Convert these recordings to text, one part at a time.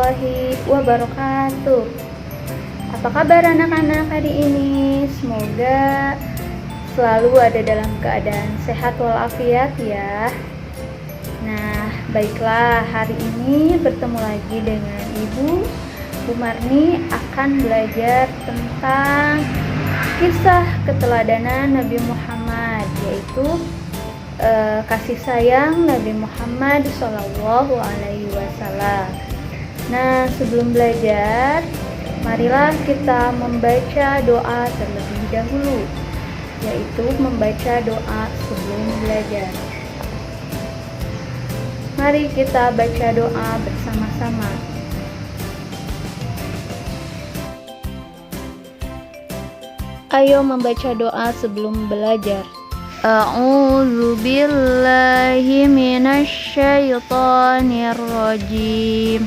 warahmatullahi wabarakatuh. Apa kabar anak-anak hari ini? Semoga selalu ada dalam keadaan sehat walafiat ya. Nah, baiklah, hari ini bertemu lagi dengan Ibu Bu Marni akan belajar tentang kisah keteladanan Nabi Muhammad, yaitu kasih sayang Nabi Muhammad Shallallahu Alaihi Wasallam. Nah, sebelum belajar, marilah kita membaca doa terlebih dahulu, yaitu membaca doa sebelum belajar. Mari kita baca doa bersama-sama. Ayo membaca doa sebelum belajar. A'udzu billahi minasyaitonir rajim.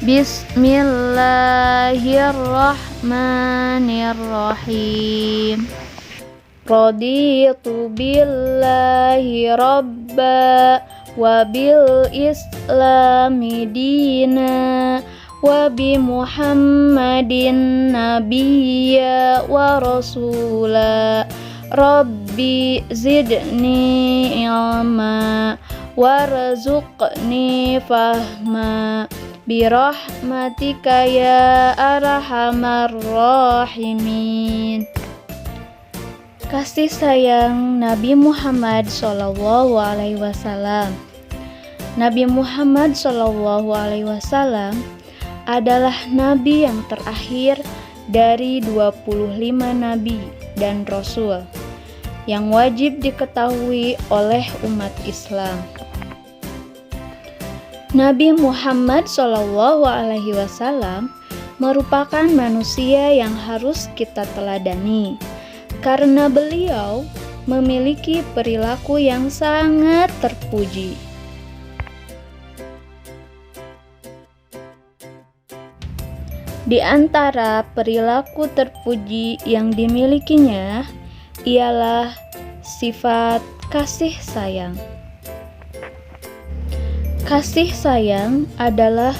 Bismillahirrahmanirrahim. Raditu billahi rabba wa bil islami dina wa bi Muhammadin nabiyya wa rasula. Rabbi zidni ilma warzuqni fahma birahmatika ya arhamar rahimin. Kasih sayang Nabi Muhammad Shallallahu Alaihi Wasallam. Nabi Muhammad Shallallahu Alaihi Wasallam adalah nabi yang terakhir dari 25 nabi dan rasul yang wajib diketahui oleh umat Islam. Nabi Muhammad Shallallahu Alaihi Wasallam merupakan manusia yang harus kita teladani, karena beliau memiliki perilaku yang sangat terpuji. Di antara perilaku terpuji yang dimilikinya ialah sifat kasih sayang. Kasih sayang adalah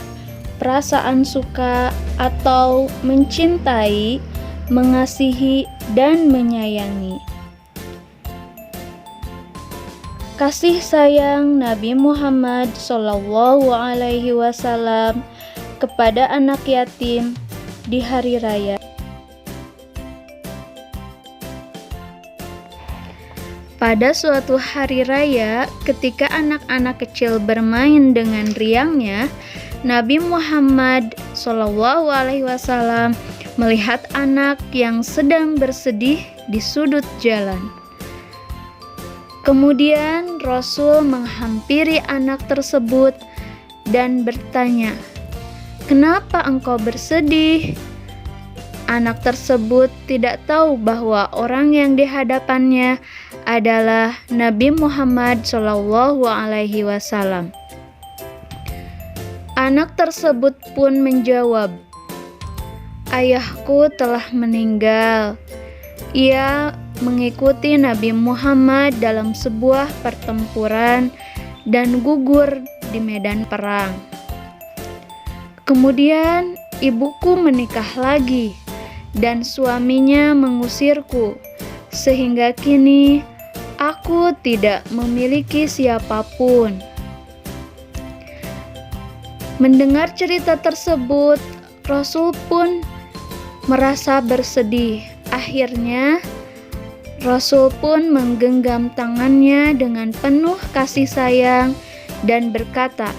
perasaan suka atau mencintai, mengasihi, dan menyayangi. Kasih sayang Nabi Muhammad Shallallahu Alaihi Wasallam kepada anak yatim di hari raya. Pada suatu hari raya, ketika anak-anak kecil bermain dengan riangnya, Nabi Muhammad Shallallahu Alaihi Wasallam melihat anak yang sedang bersedih di sudut jalan. Kemudian Rasul menghampiri anak tersebut dan bertanya, "Kenapa engkau bersedih?" Anak tersebut tidak tahu bahwa orang yang di hadapannya adalah Nabi Muhammad Shallallahu Alaihi Wasallam. Anak tersebut pun menjawab, "Ayahku telah meninggal. Ia mengikuti Nabi Muhammad dalam sebuah pertempuran dan gugur di medan perang. Kemudian ibuku menikah lagi dan suaminya mengusirku, sehingga kini aku tidak memiliki siapapun." Mendengar cerita tersebut, Rasul pun merasa bersedih. Akhirnya, Rasul pun menggenggam tangannya dengan penuh kasih sayang dan berkata,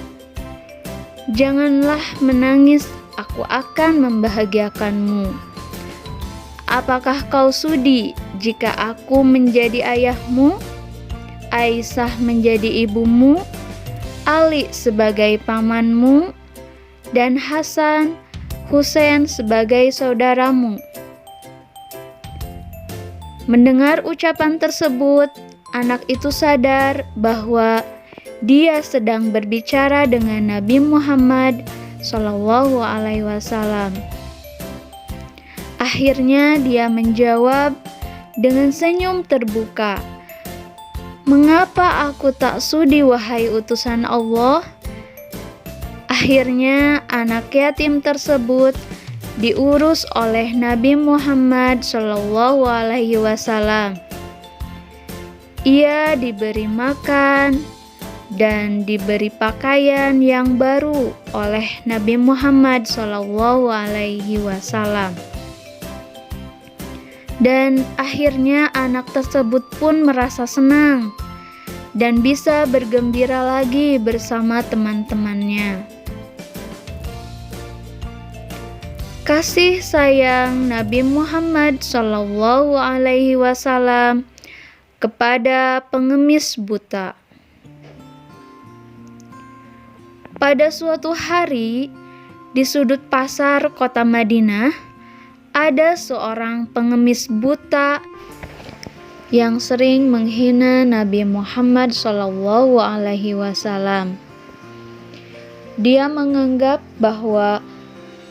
"Janganlah menangis, aku akan membahagiakanmu. Apakah kau sudi jika aku menjadi ayahmu, Aisyah menjadi ibumu, Ali sebagai pamanmu, dan Hasan, Husain sebagai saudaramu?" Mendengar ucapan tersebut, anak itu sadar bahwa dia sedang berbicara dengan Nabi Muhammad Shallallahu Alaihi Wasallam. Akhirnya dia menjawab dengan senyum terbuka, "Mengapa aku tak sudi wahai utusan Allah?" Akhirnya anak yatim tersebut diurus oleh Nabi Muhammad SAW. Ia diberi makan dan diberi pakaian yang baru oleh Nabi Muhammad SAW. Dan akhirnya anak tersebut pun merasa senang dan bisa bergembira lagi bersama teman-temannya. Kasih sayang Nabi Muhammad SAW kepada pengemis buta. Pada suatu hari, di sudut pasar kota Madinah, ada seorang pengemis buta yang sering menghina Nabi Muhammad SAW. Dia menganggap bahwa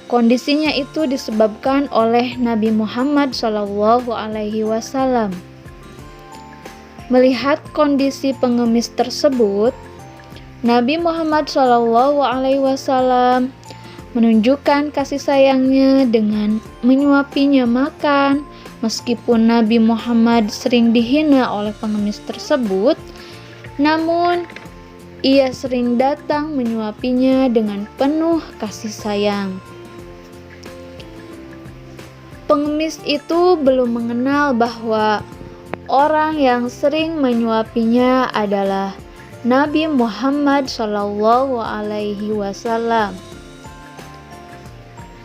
kondisinya itu disebabkan oleh Nabi Muhammad SAW. Melihat kondisi pengemis tersebut, Nabi Muhammad SAW menunjukkan kasih sayangnya dengan menyuapinya makan. Meskipun Nabi Muhammad sering dihina oleh pengemis tersebut, namun ia sering datang menyuapinya dengan penuh kasih sayang. Pengemis itu belum mengenal bahwa orang yang sering menyuapinya adalah Nabi Muhammad SAW.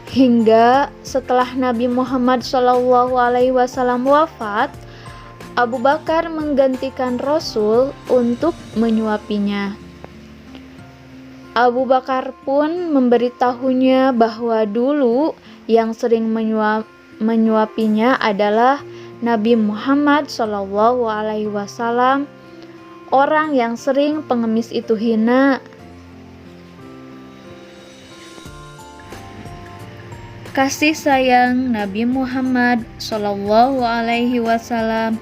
Hingga setelah Nabi Muhammad SAW wafat, Abu Bakar menggantikan Rasul untuk menyuapinya. Abu Bakar pun memberitahunya bahwa dulu yang sering menyuapinya adalah Nabi Muhammad SAW, orang yang sering pengemis itu hina. Kasih sayang Nabi Muhammad SAW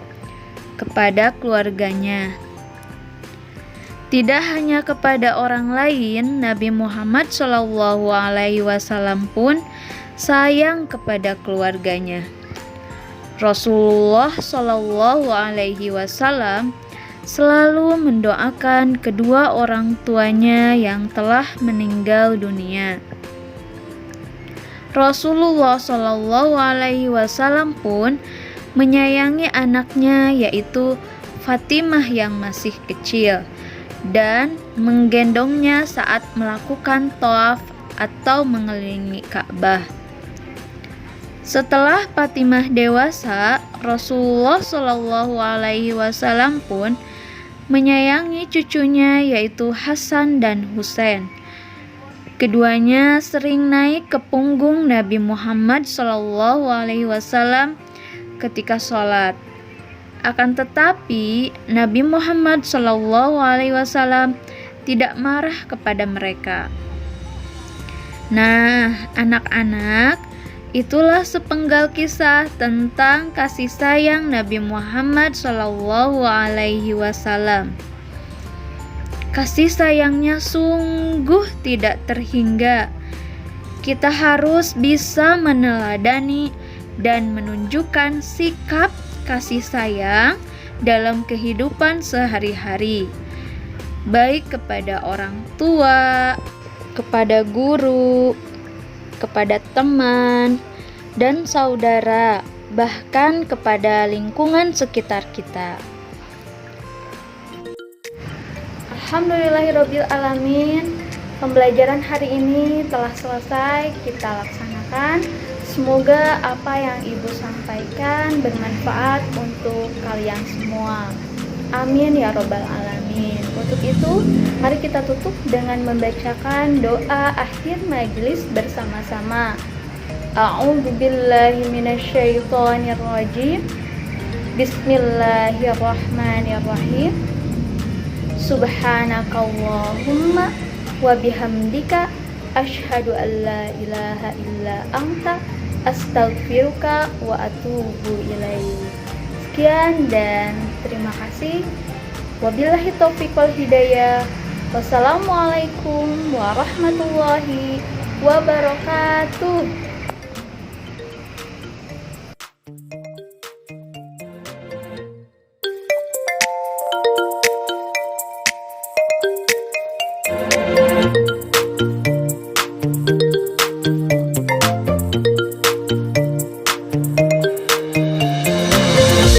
kepada keluarganya. Tidak hanya kepada orang lain, Nabi Muhammad SAW pun sayang kepada keluarganya. Rasulullah SAW selalu mendoakan kedua orang tuanya yang telah meninggal dunia. Rasulullah SAW pun menyayangi anaknya, yaitu Fatimah yang masih kecil, dan menggendongnya saat melakukan tawaf atau mengelilingi Ka'bah. Setelah Fatimah dewasa, Rasulullah SAW pun menyayangi cucunya, yaitu Hasan dan Husain. Keduanya sering naik ke punggung Nabi Muhammad SAW ketika sholat. Akan tetapi Nabi Muhammad SAW tidak marah kepada mereka. Nah, anak-anak, itulah sepenggal kisah tentang kasih sayang Nabi Muhammad SAW. Kasih sayangnya sungguh tidak terhingga. Kita harus bisa meneladani dan menunjukkan sikap kasih sayang dalam kehidupan sehari-hari, baik kepada orang tua, kepada guru, kepada teman dan saudara, bahkan kepada lingkungan sekitar kita. Alhamdulillahirabbil alamin. Pembelajaran hari ini telah selesai kita laksanakan. Semoga apa yang Ibu sampaikan bermanfaat untuk kalian semua. Amin ya robbal alamin. Untuk itu, mari kita tutup dengan membacakan doa akhir majelis bersama-sama. A'udzubillahi minasyaitonirrajim. Bismillahirrahmanirrahim. Subhanakallahumma wa bihamdika asyhadu an la ilaha illa anta astaghfiruka wa atubu ilaik. Sekian dan terima kasih. Wabillahi taufiq wal hidayah. Wassalamualaikum warahmatullahi wabarakatuh.